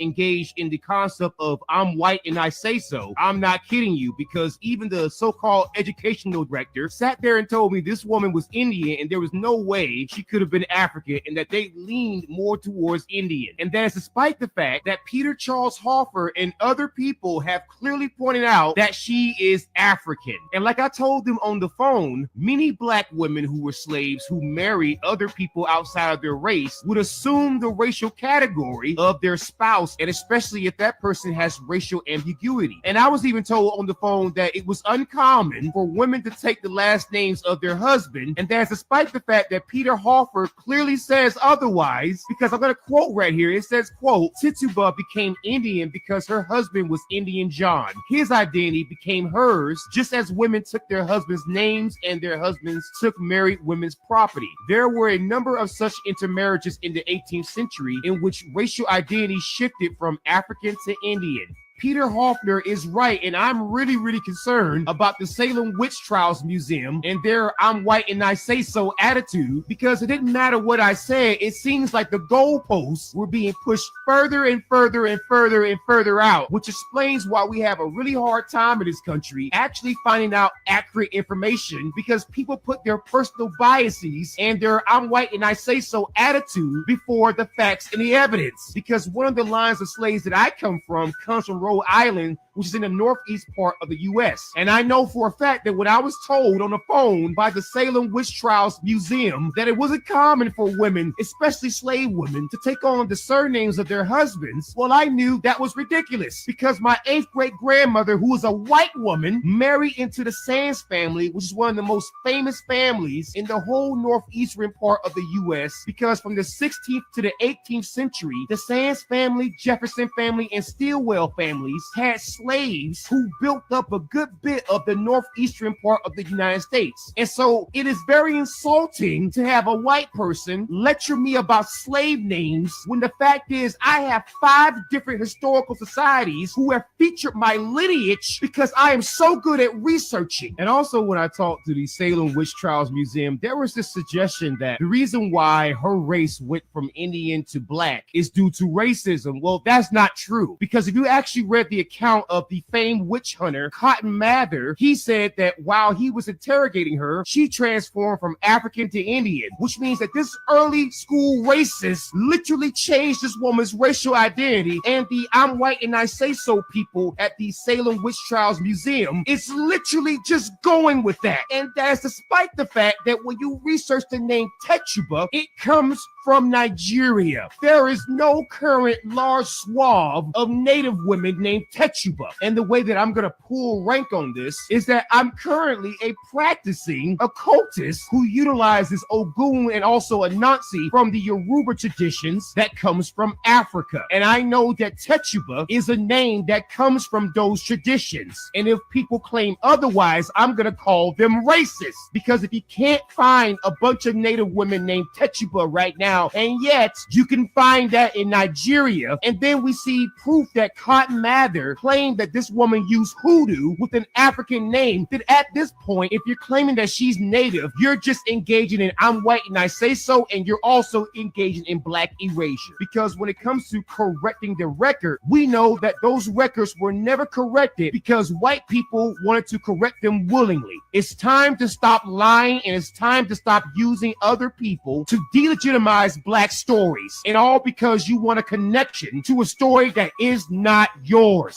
[SPEAKER 1] engaged in the concept of I'm white and I say so, I'm not kidding you, because even the so-called educational director sat there and told me this woman was Indian and there was no way she could have been African, and that they leaned more towards Indian. And that is despite the fact that Peter Charles Hoffer and other people have clearly pointed out that she is African. And like I told them on the phone, many Black women who were slaves who married other people outside of their race would assume the racial category of their spouse, and especially if that person has racial ambiguity. And I was even told on the phone that it was uncommon for women to take the last names of their husband, and that's despite the fact that Peter Hoffer clearly says otherwise, because I'm going to quote right here. It says, quote, Tituba became Indian because her husband was Indian John. His identity became hers, just as women took their husbands' names and their husbands took married women's property. There were a number of such intermarriages in the 18th century in which racial identity shifted from African to Indian. Peter Hoffner is right, and I'm really, really concerned about the Salem Witch Trials Museum and their I'm white and I say so attitude, because it didn't matter what I said. It seems like the goalposts were being pushed further and further and further and further out, which explains why we have a really hard time in this country actually finding out accurate information, because people put their personal biases and their I'm white and I say so attitude before the facts and the evidence. Because one of the lines of slaves that I come from comes from Rhode Island, which is in the northeast part of the U.S. And I know for a fact that when I was told on the phone by the Salem Witch Trials Museum that it wasn't common for women, especially slave women, to take on the surnames of their husbands, well, I knew that was ridiculous, because my 8th great grandmother, who was a white woman, married into the Sands family, which is one of the most famous families in the whole northeastern part of the U.S., because from the 16th to the 18th century, the Sands family, Jefferson family, and Stilwell families had slaves who built up a good bit of the northeastern part of the United States. And so it is very insulting to have a white person lecture me about slave names when the fact is I have 5 different historical societies who have featured my lineage because I am so good at researching. And also when I talked to the Salem Witch Trials Museum, there was this suggestion that the reason why her race went from Indian to Black is due to racism. Well, that's not true, because if you actually read the account of the famed witch hunter Cotton Mather, he said that while he was interrogating her, she transformed from African to Indian, which means that this early school racist literally changed this woman's racial identity. And the I'm white and I say so people at the Salem Witch Trials Museum is literally just going with that. And that's despite the fact that when you research the name Tituba, it comes from Nigeria. There is no current large swath of native women named Tituba. And the way that I'm going to pull rank on this is that I'm currently a practicing occultist who utilizes Ogun and also Anansi from the Yoruba traditions that comes from Africa. And I know that Tituba is a name that comes from those traditions. And if people claim otherwise, I'm going to call them racist. Because if you can't find a bunch of native women named Tituba right now, and yet you can find that in Nigeria, and then we see proof that Cotton Mather claimed that this woman used hoodoo with an African name, then at this point, if you're claiming that she's native, you're just engaging in I'm white and I say so, and you're also engaging in black erasure. Because when it comes to correcting the record, we know that those records were never corrected because white people wanted to correct them willingly. It's time to stop lying, and it's time to stop using other people to delegitimize black stories, and all because you want a connection to a story that is not yours.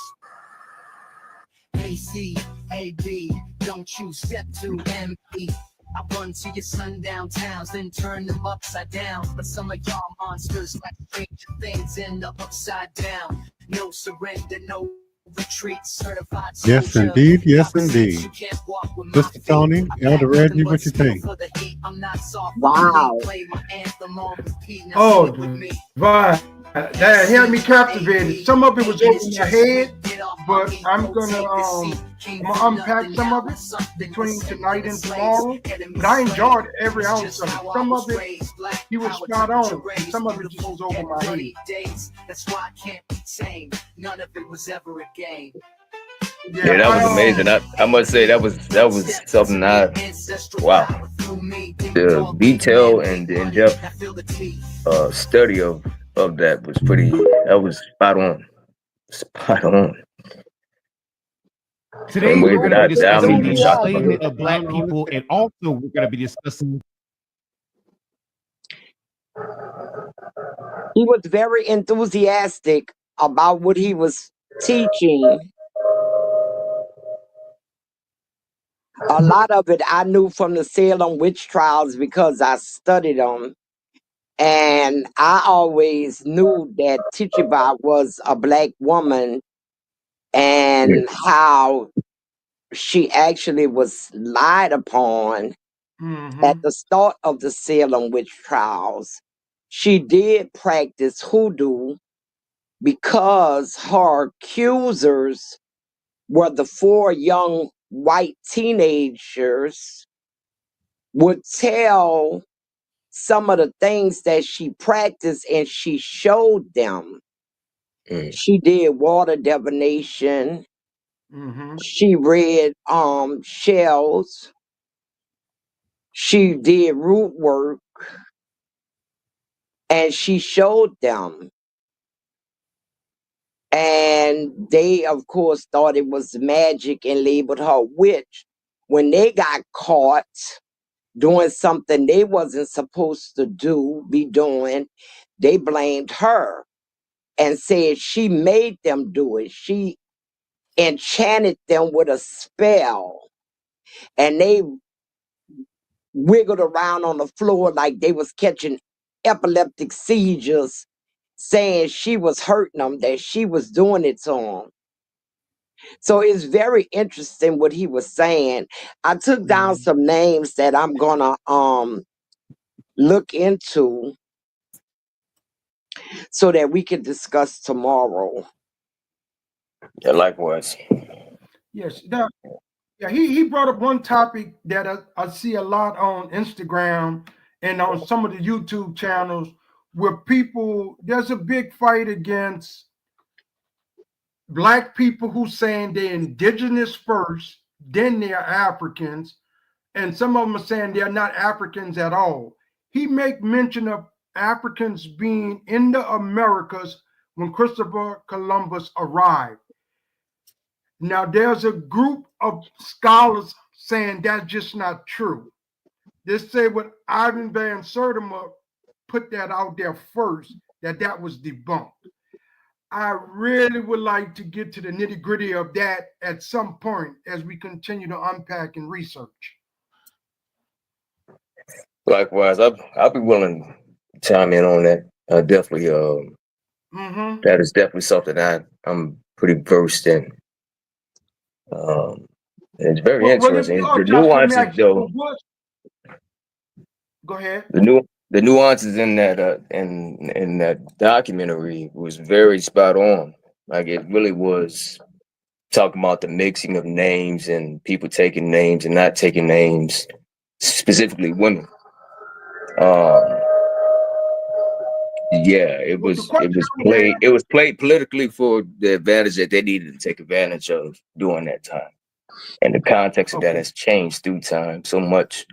[SPEAKER 8] ACAB, don't you step to ME. I run to your sundown towns, then turn them upside down. But some of y'all monsters like stranger things in the upside down. No surrender, no retreat, certified.
[SPEAKER 2] Yes, indeed. Yes, indeed. Sister Toni, Elder Reggie, what you think?
[SPEAKER 4] Wow.
[SPEAKER 3] Oh, Divine, that had me captivated. Some of it was over my head, but I'm gonna unpack some of it between tonight and tomorrow. But I enjoyed every ounce of it. Some of it he was spot on. Some of it just was over my head.
[SPEAKER 8] That's why I can't be tamed. None of it was ever a game.
[SPEAKER 5] Yeah, that was amazing. I must say that was something wow. The detail and the in-depth study of that was spot on. Spot on.
[SPEAKER 1] Today we're going to be discussing the enslavement of black people, and also we're going to be discussing.
[SPEAKER 4] He was very enthusiastic about what he was teaching. A lot of it I knew from the Salem witch trials because I studied them. And I always knew that Tituba was a black woman and how she actually was lied upon at the start of the Salem witch trials. She did practice hoodoo because her accusers were the 4 young white teenagers would tell some of the things that she practiced, and she showed them. She did water divination. She read shells. She did root work, and she showed them. And they, of course, thought it was magic and labeled her witch. When they got caught doing something they wasn't supposed to be doing, they blamed her and said she made them do it. She enchanted them with a spell, and they wiggled around on the floor like they was catching epileptic seizures, saying she was hurting them, that she was doing it to them. So it's very interesting what he was saying. I took down some names that I'm gonna look into so that we can discuss tomorrow.
[SPEAKER 5] Yeah, likewise.
[SPEAKER 3] Yes, he brought up one topic that I see a lot on Instagram and on some of the YouTube channels where there's a big fight against black people who saying they're indigenous first, then they're Africans, and some of them are saying they're not Africans at all. He make mention of Africans being in the Americas when Christopher Columbus arrived. Now, there's a group of scholars saying that's just not true. They say what Ivan Van Sertima put that out there first, that was debunked. I really would like to get to the nitty-gritty of that at some point as we continue to unpack and research.
[SPEAKER 5] Likewise, I'll be willing to chime in on that. Definitely, that is definitely something I'm pretty versed in. It's very interesting. The nuances, though.
[SPEAKER 3] Go ahead.
[SPEAKER 5] The nuances in that documentary was very spot on. Like, it really was talking about the mixing of names and people taking names and not taking names, specifically women. Yeah,
[SPEAKER 3] But the question
[SPEAKER 5] it was played politically for the advantage that they needed to take advantage of during that time. And the context of that has changed through time so much.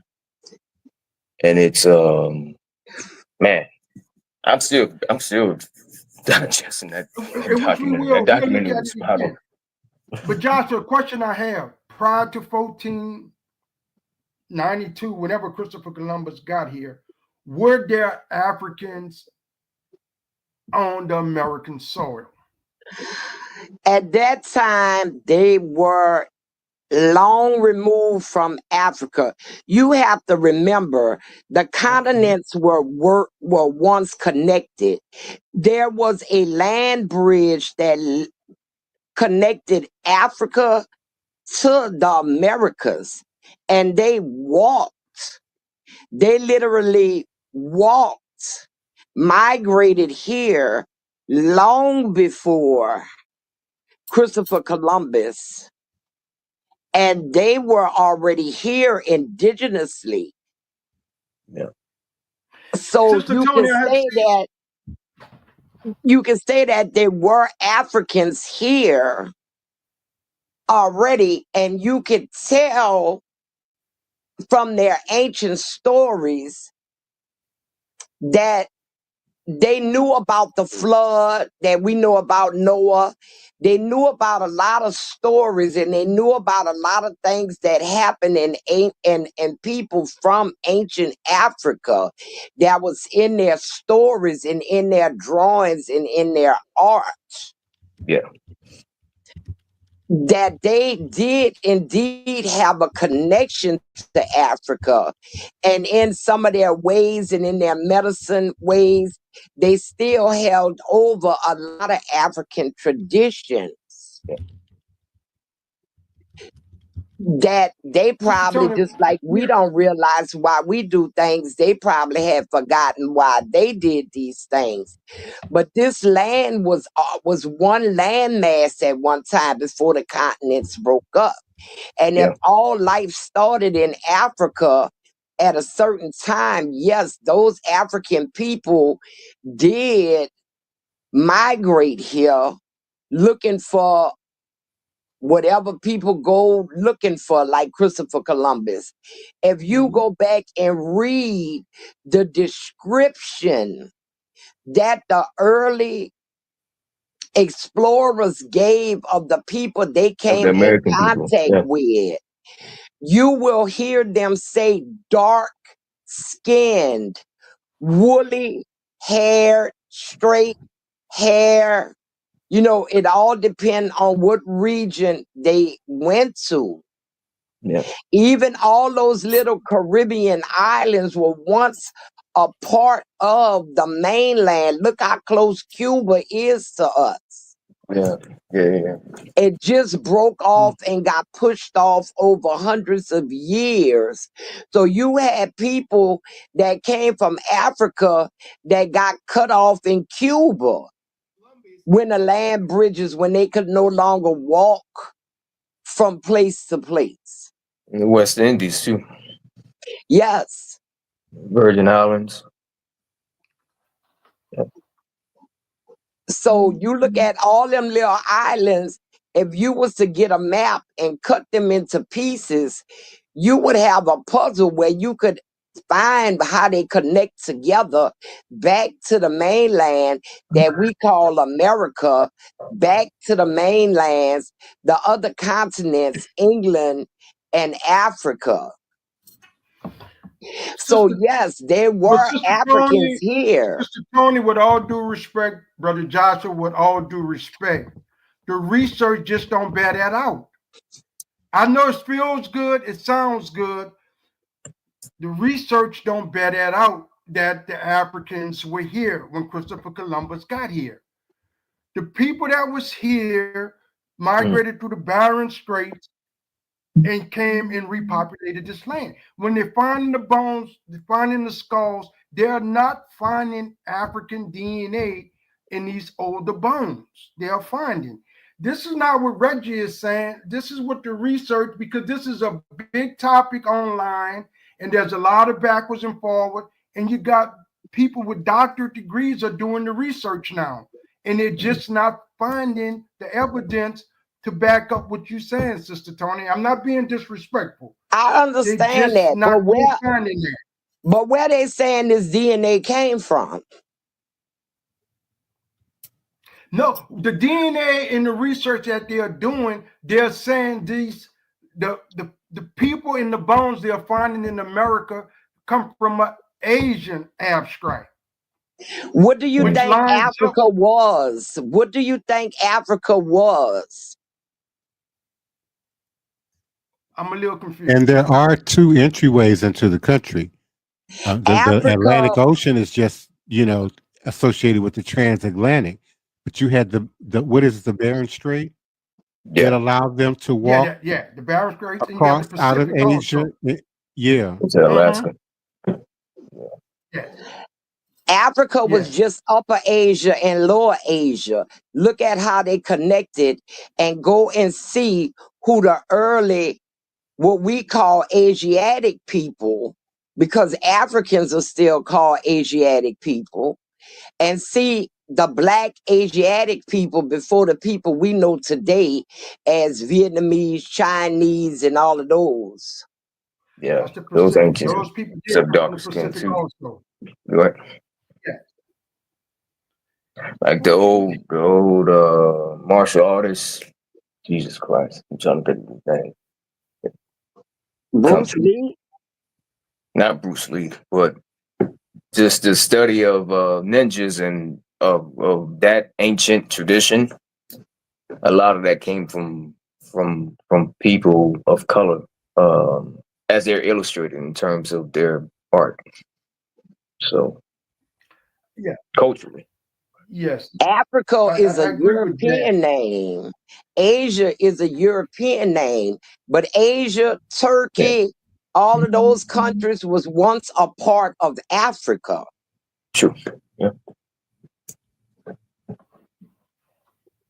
[SPEAKER 5] And it's man, I'm still digesting that documentary. That documentary was spot on.
[SPEAKER 3] But Joshua, a question I have, prior to 1492, whenever Christopher Columbus got here, were there Africans on the American soil?
[SPEAKER 4] At that time, they were long removed from Africa. You have to remember the continents were once connected. There was a land bridge that connected Africa to the Americas, and they walked. They literally walked, migrated here long before Christopher Columbus, and they were already here indigenously.
[SPEAKER 5] Yeah.
[SPEAKER 4] So
[SPEAKER 3] Sister Toni,
[SPEAKER 4] you can say that there were Africans here already, and you could tell from their ancient stories that they knew about the flood, that we know about Noah. They knew about a lot of stories, and they knew about a lot of things that happened in people from ancient Africa that was in their stories and in their drawings and in their art.
[SPEAKER 5] Yeah.
[SPEAKER 4] That they did indeed have a connection to Africa, and in some of their ways and in their medicine ways, they still held over a lot of African traditions.
[SPEAKER 5] Yeah.
[SPEAKER 4] That they probably, just like we don't realize why we do things, they probably had forgotten why they did these things. But this land was one landmass at one time before the continents broke up. And if all life started in Africa at a certain time, yes, those African people did migrate here looking for whatever people go looking for, like Christopher Columbus. If you go back and read the description that the early explorers gave of the people they came in contact with, you will hear them say dark skinned, woolly hair, straight hair. You know, it all depends on what region they went to.
[SPEAKER 5] Yeah.
[SPEAKER 4] Even all those little Caribbean islands were once a part of the mainland. Look how close Cuba is to us.
[SPEAKER 5] Yeah.
[SPEAKER 4] It just broke off and got pushed off over hundreds of years. So you had people that came from Africa that got cut off in Cuba when the land bridges, when they could no longer walk from place to place.
[SPEAKER 5] In the West Indies too.
[SPEAKER 4] Yes.
[SPEAKER 5] Virgin Islands. Yeah.
[SPEAKER 4] So you look at all them little islands, if you was to get a map and cut them into pieces, you would have a puzzle where you could find how they connect together back to the mainland that we call America, back to the mainlands, the other continents, England and Africa. So yes, there were Africans here.
[SPEAKER 3] Sister Toni, with all due respect, Brother Joshua, with all due respect, the research just don't bear that out. I know it feels good, it sounds good. The research don't bear that out, that the Africans were here when Christopher Columbus got here. The people that was here migrated through the Barren Straits and came and repopulated this land. When they're finding the bones, they're finding the skulls, they're not finding African DNA in these older bones. They are finding. This is not what Reggie is saying. This is what the research, because this is a big topic online, and there's a lot of backwards and forward, and you got people with doctorate degrees are doing the research now, and they're just not finding the evidence to back up what you're saying, Sister Toni. I'm not being disrespectful.
[SPEAKER 4] I
[SPEAKER 3] They
[SPEAKER 4] understand
[SPEAKER 3] just
[SPEAKER 4] that,
[SPEAKER 3] not finding that.
[SPEAKER 4] but where they saying this DNA came from?
[SPEAKER 3] No, the DNA in the research that they are doing, they're saying the people in the bones they are finding in America come from an Asian abstract.
[SPEAKER 4] What do you
[SPEAKER 3] Which
[SPEAKER 4] think
[SPEAKER 3] lines up-
[SPEAKER 4] Africa was? What do you think Africa was?
[SPEAKER 3] I'm a little confused.
[SPEAKER 2] And there are two entryways into the country. The Atlantic Ocean is just, associated with the transatlantic. But you had the what is the Bering Strait that allowed them to walk
[SPEAKER 3] the Bering Strait
[SPEAKER 2] across out of Asia. Yeah.
[SPEAKER 5] To Alaska.
[SPEAKER 3] Yeah.
[SPEAKER 4] Africa was just Upper Asia and Lower Asia. Look at how they connected and go and see who the early, what we call Asiatic people, because Africans are still called Asiatic people, and see the Black Asiatic people before the people we know today as Vietnamese, Chinese, and all of those.
[SPEAKER 5] Yeah, those ancient,
[SPEAKER 3] those people
[SPEAKER 5] some darker skin too.
[SPEAKER 3] Also.
[SPEAKER 5] Right.
[SPEAKER 3] Yeah.
[SPEAKER 5] Like the old martial artists. Jesus Christ, I'm trying to think of his name.
[SPEAKER 4] Bruce Lee?
[SPEAKER 5] Not Bruce Lee, but just the study of ninjas and of that ancient tradition. A lot of that came from people of color, as they're illustrated in terms of their art. So,
[SPEAKER 3] yeah,
[SPEAKER 5] culturally.
[SPEAKER 3] Yes.
[SPEAKER 4] Africa is a European name. Asia is a European name. But Asia, Turkey, all of those countries was once a part of Africa.
[SPEAKER 5] True. Yeah.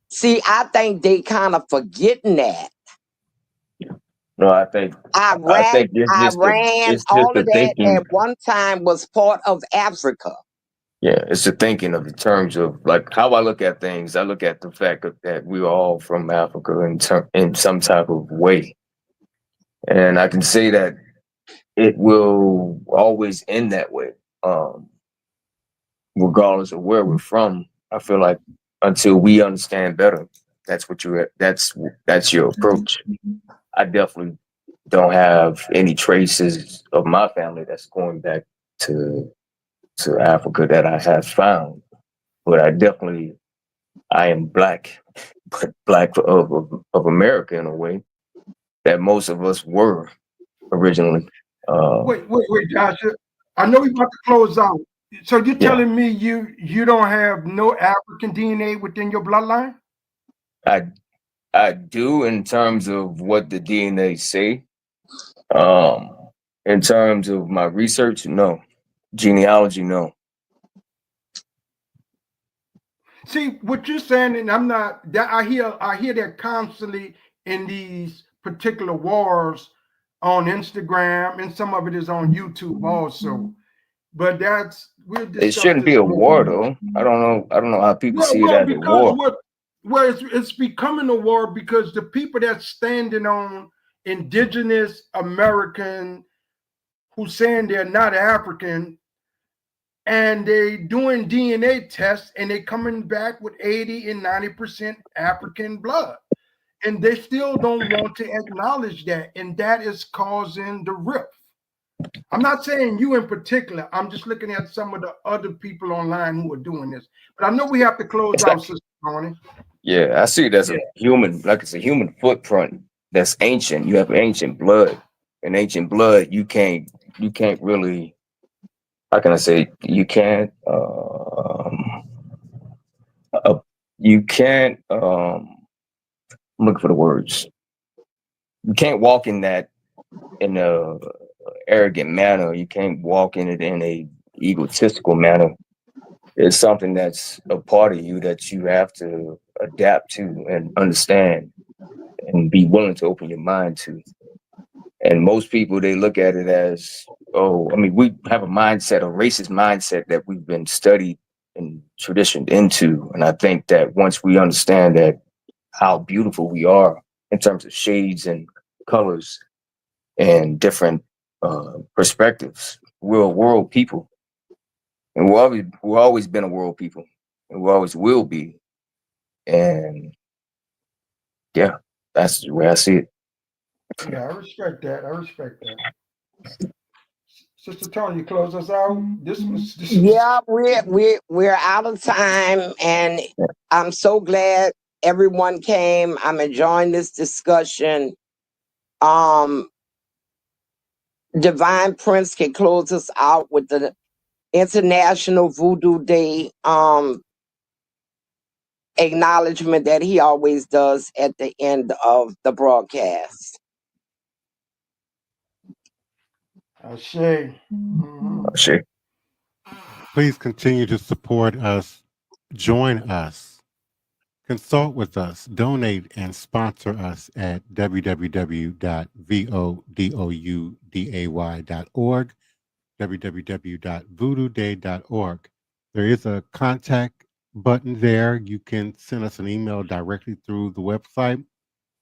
[SPEAKER 4] See, I think they kind of forgetting that.
[SPEAKER 5] No, I think
[SPEAKER 4] Iran,
[SPEAKER 5] it's
[SPEAKER 4] all of
[SPEAKER 5] the
[SPEAKER 4] that
[SPEAKER 5] thinking.
[SPEAKER 4] at one time was part of Africa.
[SPEAKER 5] Yeah, it's the thinking of the terms of like how I look at things. I look at the fact that we are all from Africa in some type of way, and I can say that it will always end that way, regardless of where we're from. I feel like until we understand better, that's your approach. I definitely don't have any traces of my family that's going back to Africa that I have found, but I am black, but black of America in a way that most of us were originally.
[SPEAKER 3] Wait, Josh. I know we're about to close out. So you're telling me you don't have no African DNA within your bloodline?
[SPEAKER 5] I do in terms of what the DNA say. In terms of my research, no. Genealogy, no.
[SPEAKER 3] See what you're saying, and I'm not. That I hear that constantly in these particular wars on Instagram, and some of it is on YouTube also. But
[SPEAKER 5] it shouldn't be a war, though. I don't know how people see it as a war.
[SPEAKER 3] It's becoming a war because the people that's standing on indigenous American who saying they're not African, and they doing DNA tests and they coming back with 80 and 90% African blood. And they still don't want to acknowledge that. And that is causing the rift. I'm not saying you in particular. I'm just looking at some of the other people online who are doing this. But I know we have to close out, Sister Toni.
[SPEAKER 5] Yeah, I see it as a human, like it's a human footprint that's ancient. You have ancient blood. And ancient blood, you can't really, how can I say, you can't I'm looking for the words. You can't walk in that in a arrogant manner. You can't walk in it in a egotistical manner. It's something that's a part of you that you have to adapt to and understand and be willing to open your mind to. And most people, they look at it as I mean, we have a mindset, a racist mindset that we've been studied and traditioned into. And I think that once we understand that how beautiful we are in terms of shades and colors and different perspectives, we're a world people. And we've always been a world people, and we always will be. And yeah, that's the way I see it.
[SPEAKER 3] Yeah, I respect that. I respect that. Sister Toni, you close us out. This was
[SPEAKER 4] Yeah, we're out of time, and I'm so glad everyone came. I'm enjoying this discussion. Divine Prince can close us out with the International Voodoo Day acknowledgement that he always does at the end of the broadcast.
[SPEAKER 3] Ashe.
[SPEAKER 5] Sure.
[SPEAKER 2] Please continue to support us, join us, consult with us, donate, and sponsor us at www.vodouday.org, www.voodooday.org. There is a contact button there. You can send us an email directly through the website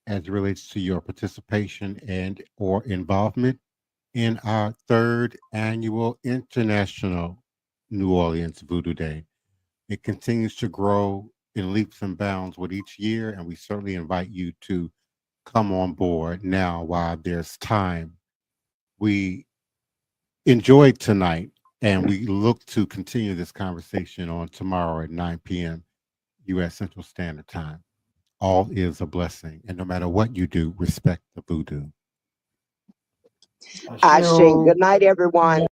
[SPEAKER 2] as it relates to your participation and or involvement in our third annual International New Orleans Voodoo Day. It continues to grow in leaps and bounds with each year, and we certainly invite you to come on board now while there's time. We enjoyed tonight, and we look to continue this conversation on tomorrow at 9 p.m. U.S. Central Standard Time. All is a blessing, and no matter what you do, respect the voodoo.
[SPEAKER 4] Ashe. Good night, everyone.